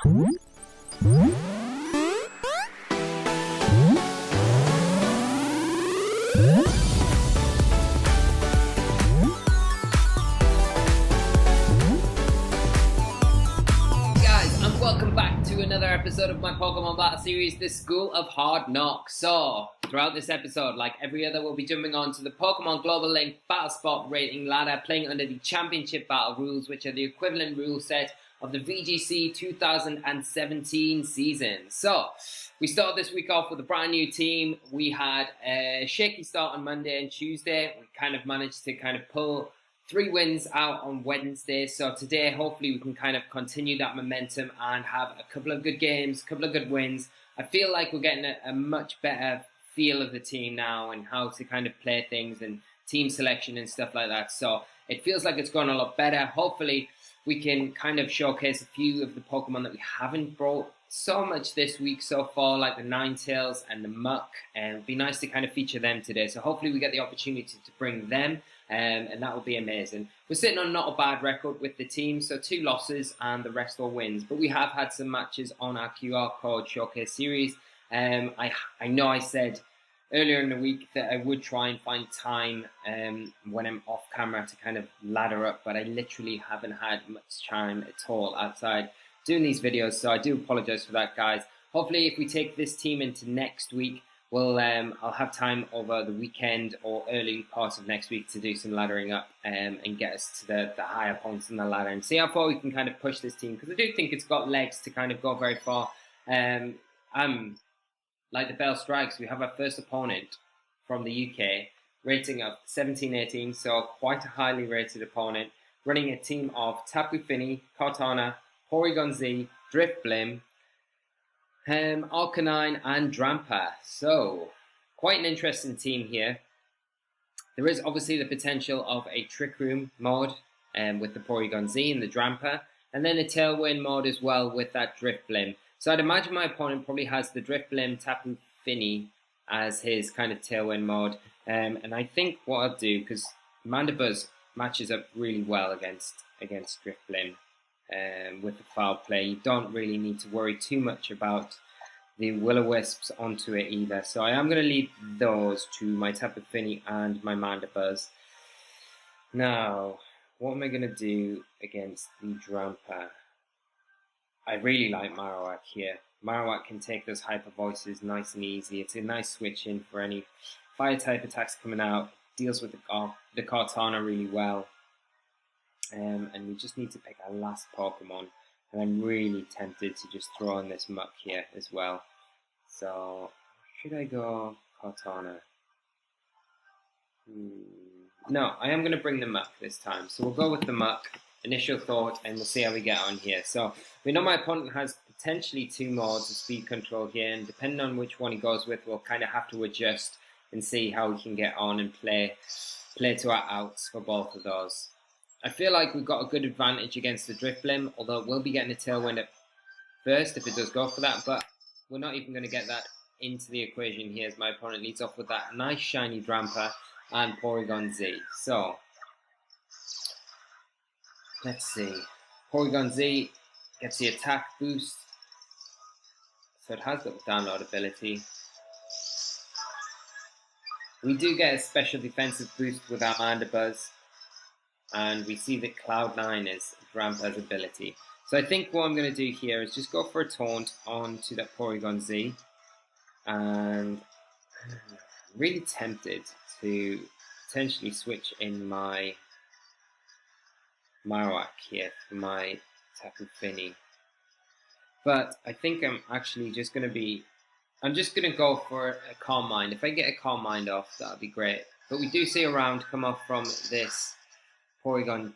Welcome back to another episode of my Pokemon Battle Series, the School of Hard Knocks. So, throughout this episode, like every other, we'll be jumping on to the Pokemon Global Link Battle Spot Rating Ladder, playing under the Championship Battle rules, which are the equivalent rule set of the VGC 2017 season. So, we started this week off with a brand new team. We had a shaky start on Monday and Tuesday. We kind of managed to pull 3 wins out on Wednesday, so today hopefully we can kind of continue that momentum and have a couple of good games, a couple of good wins. I feel like we're getting a much better feel of the team now and how to kind of play things and team selection and stuff like that. So it feels like it's gone a lot better. Hopefully we can kind of showcase a few of the Pokemon that we haven't brought so much this week so far, like the Ninetails and the Muck, and it'd be nice to kind of feature them today. So hopefully we get the opportunity to bring them. And that would be amazing. We're sitting on not a bad record with the team, so 2 losses and the rest all wins. But we have had some matches on our QR Code Showcase Series. I know I said earlier in the week that I would try and find time when I'm off camera to kind of ladder up, but I literally haven't had much time at all outside doing these videos, so I do apologize for that, guys. Hopefully if we take this team into next week, I'll have time over the weekend or early parts of next week to do some laddering up and get us to the higher points in the ladder and see how far we can kind of push this team, because I do think it's got legs to kind of go very far. Like the bell strikes, we have our first opponent from the UK, rating of 17-18, so quite a highly rated opponent, running a team of Tapu Fini, Cortana, Porygon Z, Drifblim, Arcanine and Drampa. So, quite an interesting team here. There is obviously the potential of a Trick Room mode with the Porygon Z and the Drampa, and then a Tailwind mode as well with that Drifblim. So I'd imagine my opponent probably has the Drifblim Tapu Fini as his kind of Tailwind mode. And I think what I'll do, because Mandibuzz matches up really well against Drifblim. With the foul play, you don't really need to worry too much about the Will-O-Wisps onto it either. So I am going to lead those to my Tapu Fini and my Mandibuzz. Now, what am I going to do against the Drampa? I really like Marowak here. Marowak can take those hyper voices nice and easy. It's a nice switch in for any fire type attacks coming out. Deals with the Cortana really well. And we just need to pick our last Pokemon, and I'm really tempted to just throw in this Muck here as well. So, should I go Cortana? No, I am going to bring the Muck this time, so we'll go with the Muck, initial thought, and we'll see how we get on here. So, we know my opponent has potentially 2 modes of speed control here, and depending on which one he goes with, we'll kind of have to adjust and see how we can get on and play to our outs for both of those. I feel like we've got a good advantage against the Drifblim, although we'll be getting a Tailwind at first if it does go for that, but we're not even going to get that into the equation here as my opponent leads off with that nice shiny Drampa and Porygon Z. So, let's see. Porygon Z gets the attack boost, so it has got the download ability. We do get a special defensive boost with our Mandibuzz. And we see that Cloud9 is Drampa's ability. So I think what I'm going to do here is just go for a taunt onto that Porygon Z. And I'm really tempted to potentially switch in my Marowak here for my Tapu Fini. But I think I'm actually just going to go for a Calm Mind. If I get a Calm Mind off, that would be great. But we do see a round come off from this Porygon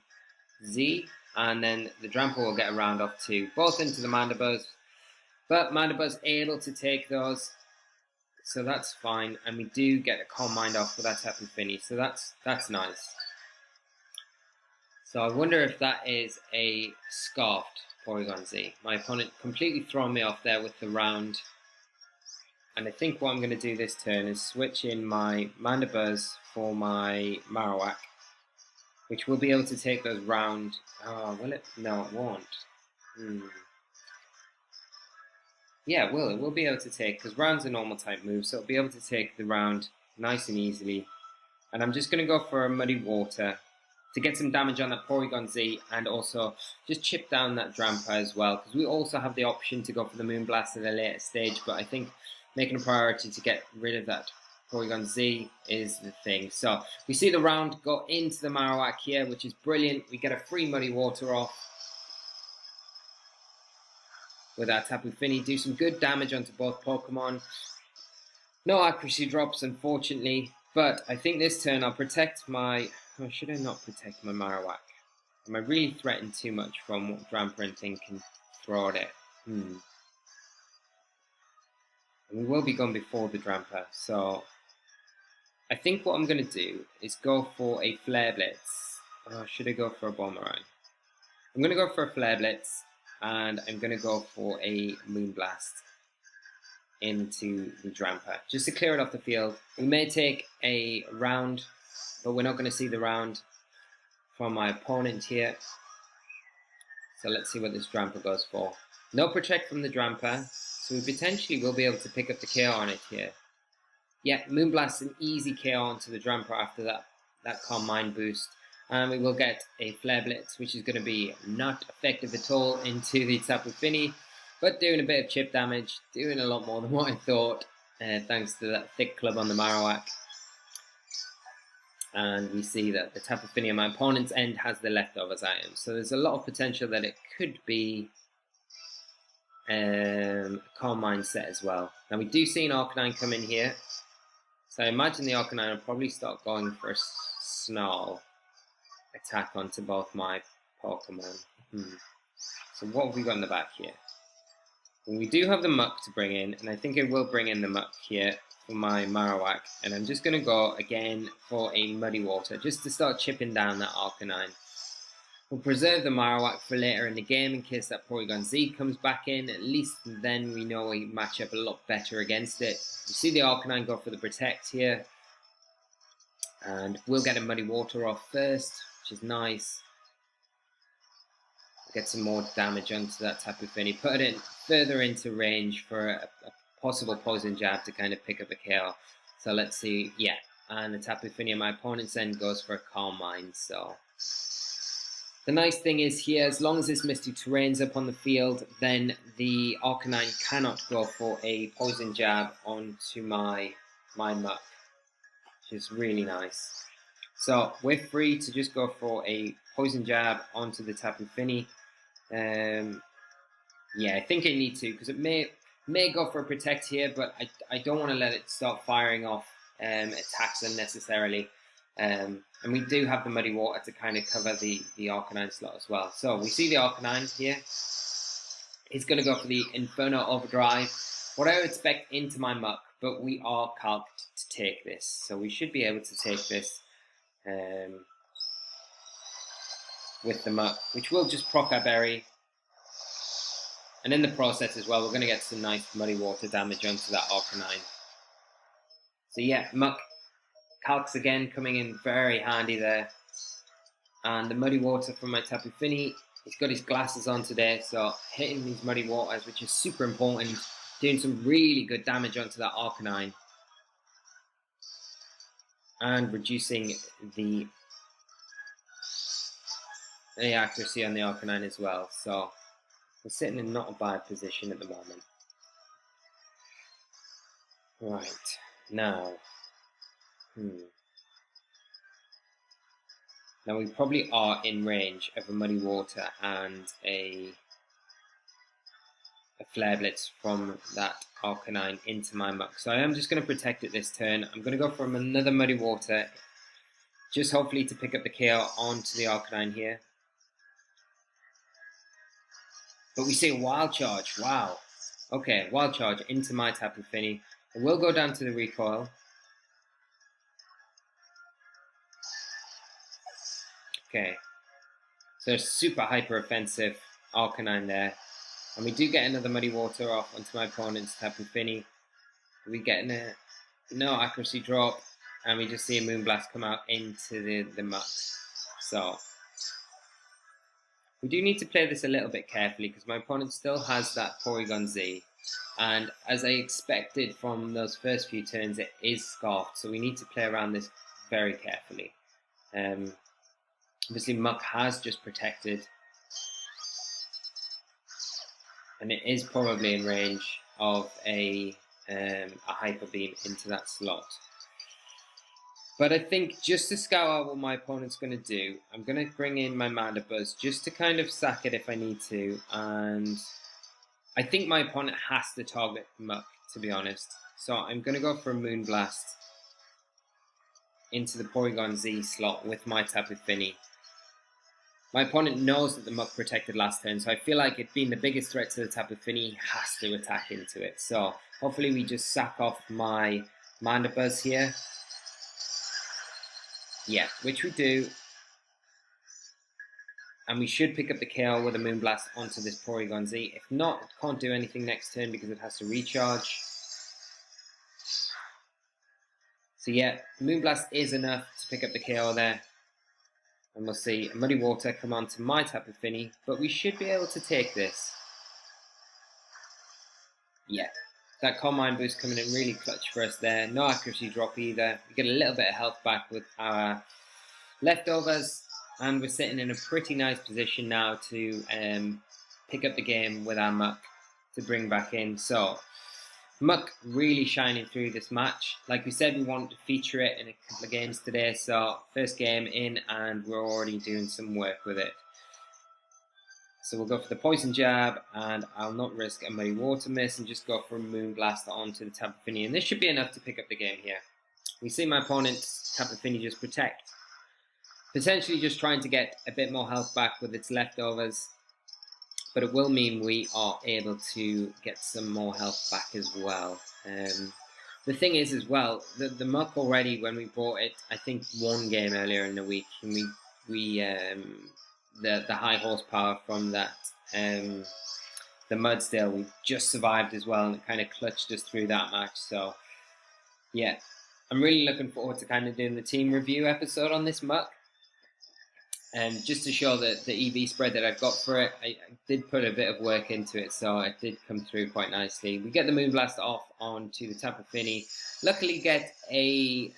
Z, and then the Drampa will get a round off too, both into the Mandibuzz, but Mandibuzz able to take those, so that's fine, and we do get a Calm Mind off with that Tapu Fini, so that's nice. So I wonder if that is a Scarfed Porygon Z. My opponent completely thrown me off there with the round, and I think what I'm going to do this turn is switch in my Mandibuzz for my Marowak, which will be able to take those round. Oh, will it? No, it won't. Yeah, it will. It will be able to take, because round's a normal type move, so it'll be able to take the round nice and easily. And I'm just going to go for a Muddy Water to get some damage on that Porygon Z, and also just chip down that Drampa as well, because we also have the option to go for the Moonblast at a later stage, but I think making a priority to get rid of that Porygon Z is the thing. So we see the round go into the Marowak here, which is brilliant. We get a free Muddy Water off with our Tapu Fini, do some good damage onto both Pokemon. No accuracy drops, unfortunately, but I think this turn I'll protect my... Or should I not protect my Marowak? Am I really threatened too much from what Drampa and thing can throw at it? And we will be gone before the Drampa, so I think what I'm going to do is go for a Flare Blitz. Or should I go for a Boomerang? I'm going to go for a Flare Blitz, and I'm going to go for a Moonblast into the Drampa, just to clear it off the field. We may take a round, but we're not going to see the round from my opponent here. So let's see what this Drampa goes for. No protect from the Drampa, so we potentially will be able to pick up the KO on it here. Yeah, Moonblast an easy KO onto the Drampa after that Calm Mind boost. And we will get a Flare Blitz, which is going to be not effective at all into the Tapu Fini, but doing a bit of chip damage, doing a lot more than what I thought, thanks to that thick club on the Marowak. And we see that the Tapu Fini on my opponent's end has the leftovers items, so there's a lot of potential that it could be a Calm Mind set as well. Now we do see an Arcanine come in here, so I imagine the Arcanine will probably start going for a Snarl attack onto both my Pokemon. So what have we got in the back here? Well, we do have the Muck to bring in, and I think I will bring in the Muck here for my Marowak, and I'm just going to go again for a Muddy Water, just to start chipping down that Arcanine. We'll preserve the Marowak for later in the game in case that Porygon Z comes back in. At least then we know we match up a lot better against it. You see the Arcanine go for the Protect here, and we'll get a Muddy Water off first, which is nice. Get some more damage onto that Tapu Fini, put it further into range for a possible Poison Jab to kind of pick up a KO. So let's see, yeah, and the Tapu Fini on my opponent's end goes for a Calm Mind. So the nice thing is here, as long as this Misty Terrain's up on the field, then the Arcanine cannot go for a Poison Jab onto my Muck, which is really nice. So we're free to just go for a Poison Jab onto the Tapu Fini. Yeah, I think I need to, because it may go for a Protect here, but I don't want to let it start firing off attacks unnecessarily. And we do have the Muddy Water to kind of cover the Arcanine slot as well. So we see the Arcanine here. It's going to go for the Inferno Overdrive. What I would expect into my Muck, but we are calced to take this. So we should be able to take this with the Muck, which will just proc our Berry. And in the process as well, we're going to get some nice Muddy Water damage onto that Arcanine. So yeah, Muck calcs again coming in very handy there. And the Muddy Water from my Tapu Fini, he's got his glasses on today, so hitting these Muddy Waters, which is super important, doing some really good damage onto that Arcanine. And reducing the accuracy on the Arcanine as well. So we're sitting in not a bad position at the moment. Right, now. Now we probably are in range of a Muddy Water and a Flare Blitz from that Arcanine into my Muck. So I am just going to protect it this turn. I'm going to go for another Muddy Water, just hopefully to pick up the KO onto the Arcanine here. But we see a Wild Charge. Wow. Okay, Wild Charge into my Tapu Fini. It will go down to the recoil. Okay. So super hyper offensive Arcanine there. And we do get another Muddy Water off onto my opponent's Tapu Fini. We get no accuracy drop. And we just see a Moonblast come out into the Muck. So we do need to play this a little bit carefully, because my opponent still has that Porygon Z. And as I expected from those first few turns, it is scarfed, so we need to play around this very carefully. Obviously Muck has just protected, and it is probably in range of a Hyper Beam into that slot. But I think just to scout out what my opponent's going to do, I'm going to bring in my Mandibuzz just to kind of sack it if I need to. And I think my opponent has to target Muck, to be honest. So I'm going to go for a Moonblast into the Porygon Z slot with my Tapu Fini. My opponent knows that the Muck protected last turn, so I feel like it being the biggest threat to the Tapu Fini, he has to attack into it. So hopefully we just sack off my Mandibuzz here. Yeah, which we do. And we should pick up the KO with a Moonblast onto this Porygon Z. If not, it can't do anything next turn because it has to recharge. So yeah, Moonblast is enough to pick up the KO there. And we'll see Muddy Water come on to my Tapu Fini, but we should be able to take this. Yeah, that Calm Mind boost coming in really clutch for us there. No accuracy drop either. We get a little bit of health back with our leftovers, and we're sitting in a pretty nice position now to pick up the game with our Muck to bring back in. So Muck really shining through this match. Like we said, we wanted to feature it in a couple of games today, so first game in and we're already doing some work with it. So we'll go for the Poison Jab, and I'll not risk a Muddy Water miss and just go for a Moonblast onto the Tapu Fini, and this should be enough to pick up the game here. We see my opponent's Tapu Fini just protect, potentially just trying to get a bit more health back with its leftovers, but it will mean we are able to get some more health back as well. The thing is as well, the Muck already, when we bought it, I think one game earlier in the week, and the high horsepower from that, the Mudsdale, we just survived as well, and it kind of clutched us through that match. So yeah, I'm really looking forward to kind of doing the team review episode on this Muck. And just to show the EV spread that I've got for it, I did put a bit of work into it, so it did come through quite nicely. We get the Moonblast off onto the Tapu Fini. Luckily get a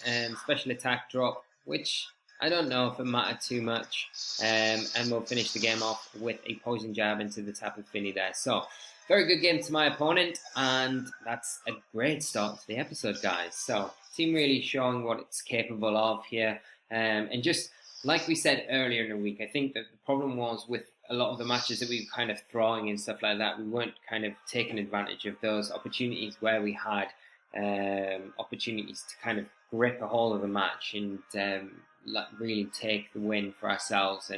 special attack drop, which I don't know if it mattered too much. And we'll finish the game off with a Poison Jab into the Tapu Fini there. So, very good game to my opponent, and that's a great start to the episode, guys. So, team really showing what it's capable of here. And just like we said earlier in the week, I think that the problem was with a lot of the matches that we were kind of throwing and stuff like that, we weren't kind of taking advantage of those opportunities where we had opportunities to kind of grip a hold of a match and really take the win for ourselves.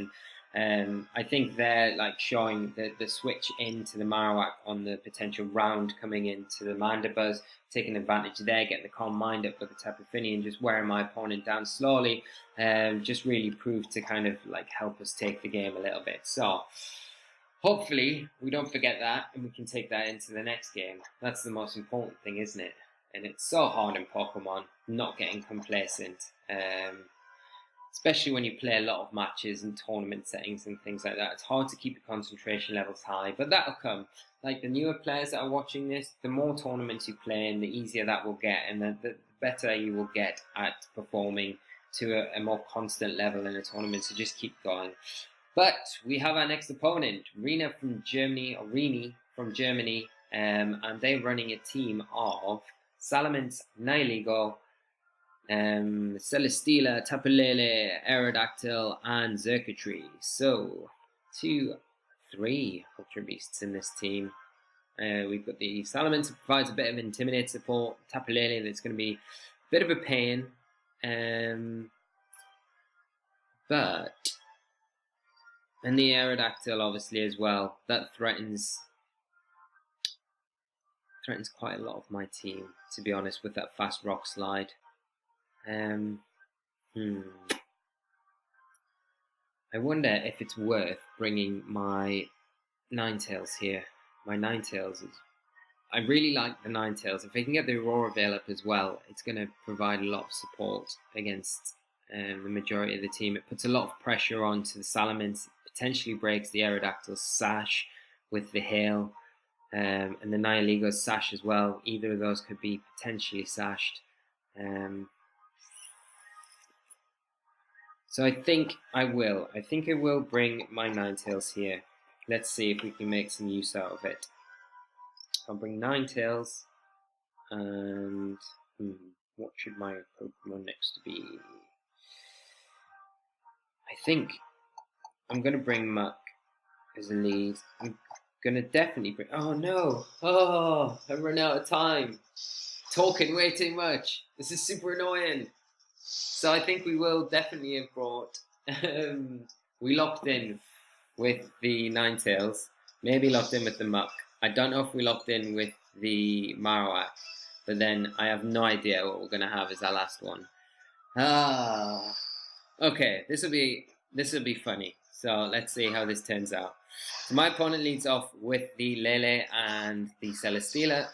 And I think they're like showing the switch into the Marowak on the potential round coming into the Mandibuzz, taking advantage there, getting the Calm Mind up with the Tapu Fini and just wearing my opponent down slowly, just really proved to kind of like help us take the game a little bit. So hopefully we don't forget that and we can take that into the next game. That's the most important thing, isn't it? And it's so hard in Pokemon not getting complacent. Especially when you play a lot of matches and tournament settings and things like that. It's hard to keep your concentration levels high, but that'll come. Like the newer players that are watching this, the more tournaments you play in, the easier that will get, and the better you will get at performing to a more constant level in a tournament, so just keep going. But we have our next opponent, Rena from Germany, or Rini from Germany, and they're running a team of Salamence, Nihilego, Celesteela, Tapu Lele, Aerodactyl, and Xurkitree. So, 3 Ultra Beasts in this team. We've got the Salamence that provides a bit of Intimidate support, Tapu Lele that's going to be a bit of a pain, and the Aerodactyl obviously as well. That threatens quite a lot of my team, to be honest, with that fast Rock Slide. I wonder if it's worth bringing my Ninetails here. My Ninetails I really like the Ninetails. If I can get the Aurora Veil up as well, it's going to provide a lot of support against the majority of the team. It puts a lot of pressure onto the Salamence, potentially breaks the Aerodactyl's sash with the hail. and the Nihiligo's sash as well. Either of those could be potentially sashed. So I think I will. I think I will bring my Ninetails here. Let's see if we can make some use out of it. I'll bring Ninetails, and what should my Pokemon next be? I think I'm going to bring Muck as a lead. I'm going to definitely bring... Oh no! Oh, I'm running out of time. Talking way too much. This is super annoying. So I think we will definitely have brought... we locked in with the Ninetails. Maybe locked in with the Muck. I don't know if we locked in with the Marowak. But then I have no idea what we're going to have as our last one. Okay, this will be funny. So let's see how this turns out. So my opponent leads off with the Lele and the Celesteela.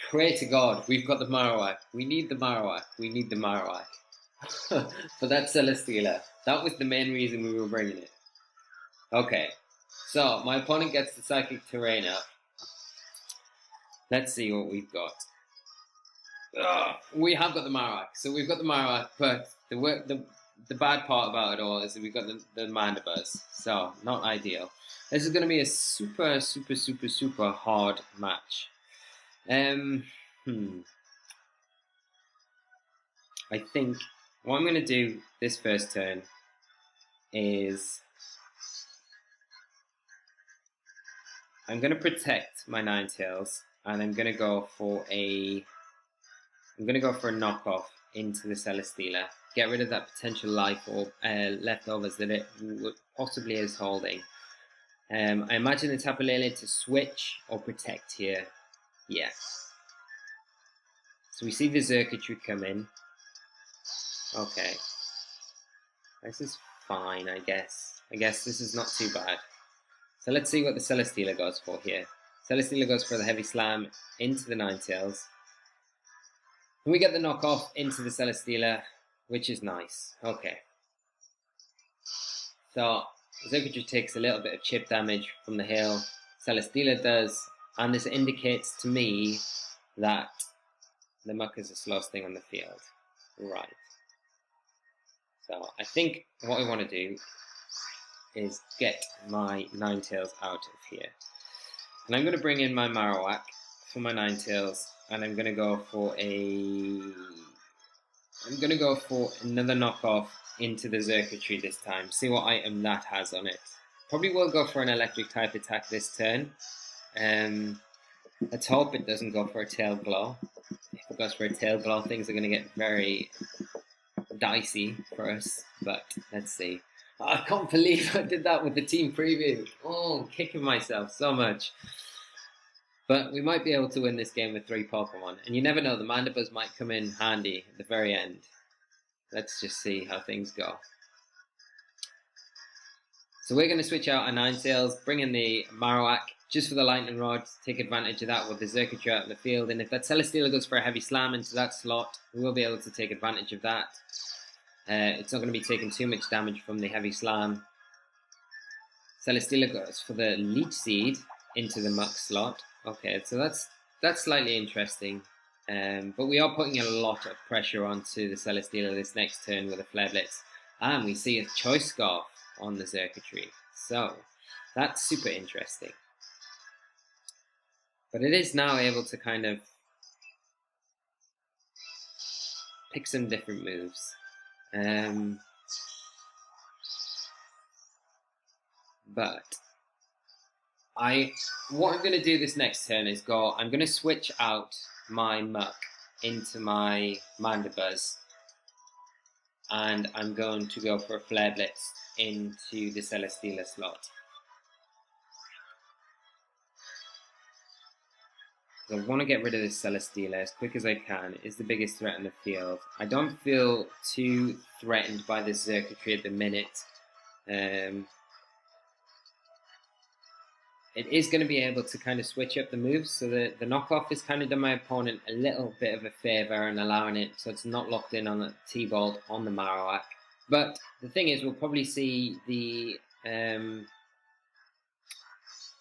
Pray to God, we've got the Marowak. We need the Marowak. We need the Marowak. For that Celesteela. That was the main reason we were bringing it. Okay, so my opponent gets the Psychic Terrain up. Let's see what we've got. We have got the Marowak. So we've got the Marowak, but the bad part about it all is that we've got the Mandibuzz. So, not ideal. This is going to be a super, super, super, super hard match. I think what I'm going to do this first turn is I'm going to protect my Ninetails, and I'm going to go for a knockoff into the Celesteela. Get rid of that potential life or leftovers that it possibly is holding. I imagine the Tapu Lele to switch or protect here. Yeah. So we see the Xurkitree come in. Okay. This is fine, I guess. I guess this is not too bad. So let's see what the Celesteela goes for here. Celesteela goes for the Heavy Slam into the Ninetails. And we get the knockoff into the Celesteela, which is nice. Okay. So Xurkitree takes a little bit of chip damage from the hill. Celesteela does. And this indicates to me that the Muck is the slowest thing on the field. Right. So I think what I want to do is get my Ninetails out of here. And I'm going to bring in my Marowak for my Ninetails, and I'm going to go for another knockoff into the Xurkitree this time. See what item that has on it. Probably will go for an electric type attack this turn. Let's hope it doesn't go for a Tail Glow. If it goes for a Tail Glow, things are going to get very dicey for us, but let's see. Oh, I can't believe I did that with the team preview. Oh, I'm kicking myself so much. But we might be able to win this game with 3 Pokemon. And you never know, the Mandibuzz might come in handy at the very end. Let's just see how things go. So we're going to switch out our Ninetails, bring in the Marowak just for the Lightning Rod, take advantage of that with the Xurkitree out in the field. And if that Celesteela goes for a Heavy Slam into that slot, we will be able to take advantage of that. It's not going to be taking too much damage from the Heavy Slam. Celesteela goes for the Leech Seed into the Muck slot. Okay, so that's slightly interesting. But we are putting a lot of pressure onto the Celesteela this next turn with a Flare Blitz. And we see a Choice Scarf on the Xurkitree. So, that's super interesting. But it is now able to kind of pick some different moves. But what I'm going to do this next turn is I'm going to switch out my Muck into my Mandibuzz, and I'm going to go for a Flare Blitz into the Celesteela slot. I want to get rid of this Celesteela as quick as I can. It is the biggest threat in the field. I don't feel too threatened by this Xurkitree at the minute. It is going to be able to kind of switch up the moves, so that the knockoff has kind of done my opponent a little bit of a favour and allowing it so it's not locked in on the T-Bolt on the Marowak. But the thing is, we'll probably see the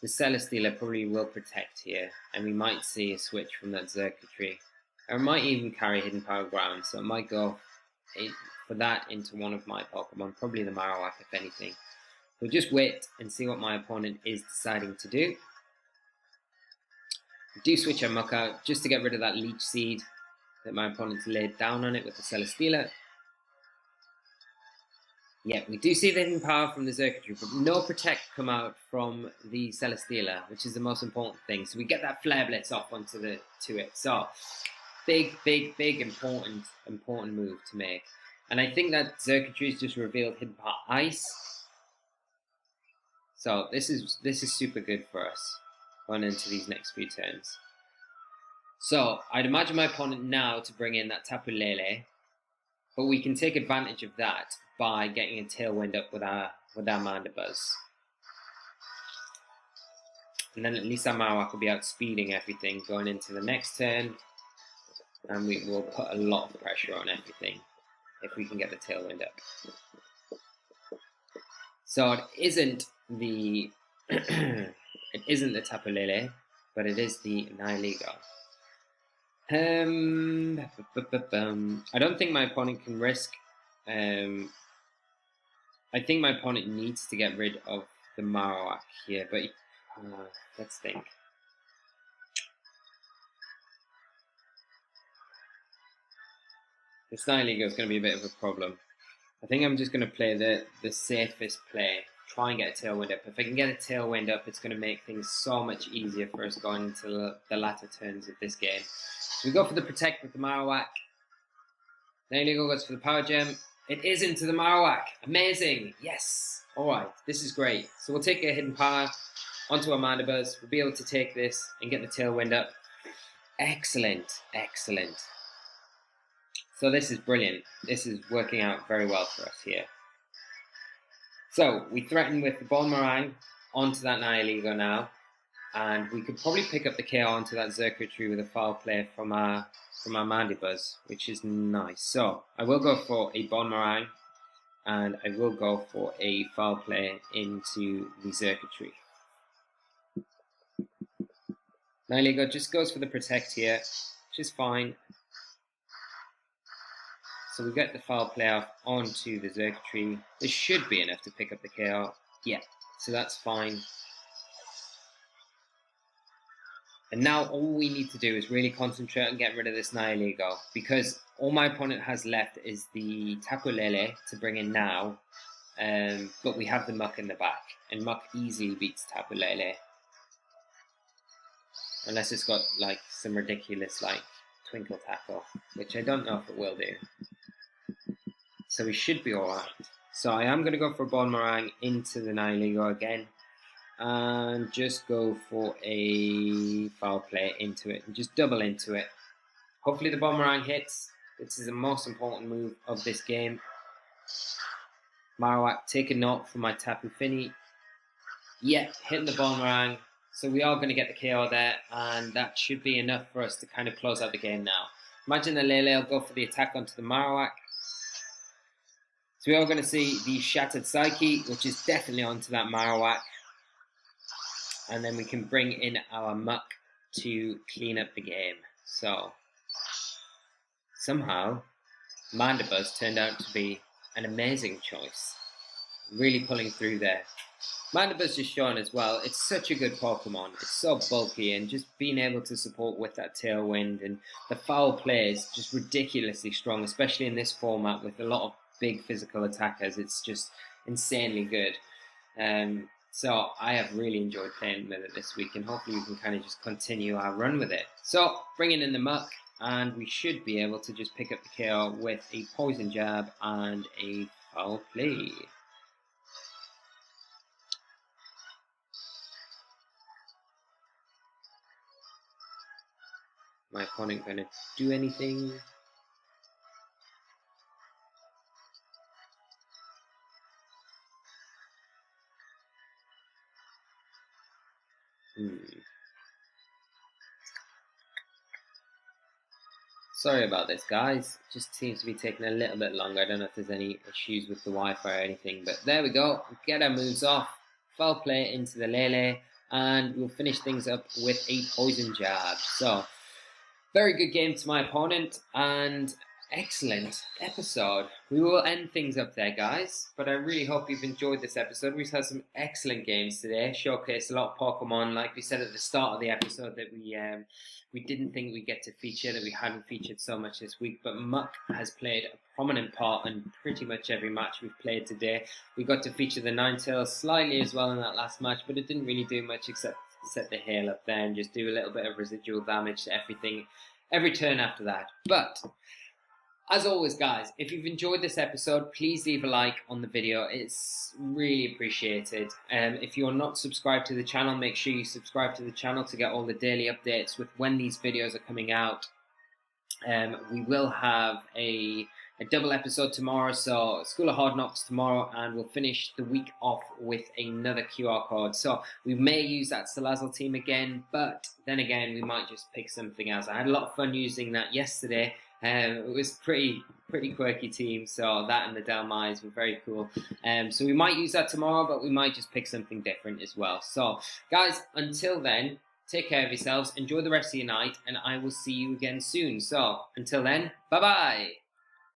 The Celesteela probably will protect here, and we might see a switch from that Xurkitree. Or it might even carry Hidden Power Ground, so it might go for that into one of my Pokemon, probably the Marowak if anything. We'll just wait and see what my opponent is deciding to do. We do switch our Muck out just to get rid of that Leech Seed that my opponent's laid down on it with the Celesteela. Yeah, we do see the Hidden Power from the Xurkitree, but no Protect come out from the Celesteela, which is the most important thing. So we get that Flare Blitz off onto it. So big important move to make. And I think that Xurkitree's just revealed Hidden Power Ice. So this is super good for us going into these next few turns. So I'd imagine my opponent now to bring in that Tapu Lele, but we can take advantage of that by getting a Tailwind up with our Mandibuzz. And then at least our Marowak will be outspeeding everything going into the next turn, and we will put a lot of pressure on everything if we can get the Tailwind up. So it isn't the Tapu Lele, but it is the Nihilego. I don't think my opponent can risk. I think my opponent needs to get rid of the Marowak here, but let's think. This Nihilego is going to be a bit of a problem. I think I'm just going to play the safest play. Try and get a Tailwind up. If I can get a Tailwind up, it's going to make things so much easier for us going into the latter turns of this game. So we go for the Protect with the Marowak. Nihilego goes for the Power Gem. It is into the Marowak. Amazing. Yes. Alright, this is great. So we'll take a Hidden Power onto our Mandibuzz. We'll be able to take this and get the Tailwind up. Excellent. Excellent. So this is brilliant. This is working out very well for us here. So we threaten with the Boomerang onto that Nihilego now, and we could probably pick up the KO onto that Xurkitree with a Foul Play from our Mandibuzz, which is nice. So I will go for a Boomerang, and I will go for a Foul Play into the Xurkitree. Nihilego just goes for the Protect here, which is fine. So we get the Foul Play off onto the Xurkitree. This should be enough to pick up the KO. Yeah, so that's fine. And now all we need to do is really concentrate on getting rid of this Nihilego, because all my opponent has left is the Tapu Lele to bring in now, but we have the Muck in the back, and Muck easily beats Tapu Lele. Unless it's got like some ridiculous like Twinkle Tackle, which I don't know if it will do. So we should be alright. So I am going to go for a Boomerang into the Nihilego again, and just go for a Foul Play into it, and just double into it. Hopefully the Boomerang hits. This is the most important move of this game. Marowak, take a note from my Tapu Fini. Yeah, hitting the Boomerang. So we are going to get the KO there, and that should be enough for us to kind of close out the game now. Imagine the Lele will go for the attack onto the Marowak. So we are going to see the Shattered Psyche, which is definitely onto that Marowak. And then we can bring in our Muck to clean up the game. So somehow Mandibuzz turned out to be an amazing choice. Really pulling through there. Mandibuzz just shown as well, it's such a good Pokemon. It's so bulky, and just being able to support with that Tailwind, and the Foul Play is just ridiculously strong, especially in this format with a lot of big physical attackers. It's just insanely good. So I have really enjoyed playing with it this week, and hopefully we can kind of just continue our run with it. So bringing in the Muck, and we should be able to just pick up the KO with a Poison Jab and a Foul Play. My opponent going to do anything? Sorry about this, guys. It just seems to be taking a little bit longer. I don't know if there's any issues with the Wi-Fi or anything, but there we go. Get our moves off. Foul Play into the Lele. and we'll finish things up with a poison jab. So, very good game to my opponent, and excellent episode. We will end things up there, guys, but I really hope you've enjoyed this episode. We've had some excellent games today, showcased a lot of Pokemon, like we said at the start of the episode, that we didn't think we'd get to feature, that we hadn't featured so much this week, but Muck has played a prominent part in pretty much every match we've played today. We got to feature the Ninetails slightly as well in that last match, but it didn't really do much except set the hail up there and just do a little bit of residual damage to everything every turn after that. But as always, guys, if you've enjoyed this episode, please leave a like on the video. It's really appreciated. If you're not subscribed to the channel, make sure you subscribe to the channel to get all the daily updates with when these videos are coming out. We will have a double episode tomorrow, so School of Hard Knocks tomorrow, and we'll finish the week off with another QR code. So we may use that Salazzle team again, but then again, we might just pick something else. I had a lot of fun using that yesterday. It was pretty quirky team, so that and the Delmais were very cool. So we might use that tomorrow, but we might just pick something different as well. So, guys, until then, take care of yourselves, enjoy the rest of your night, and I will see you again soon. So, until then, bye-bye!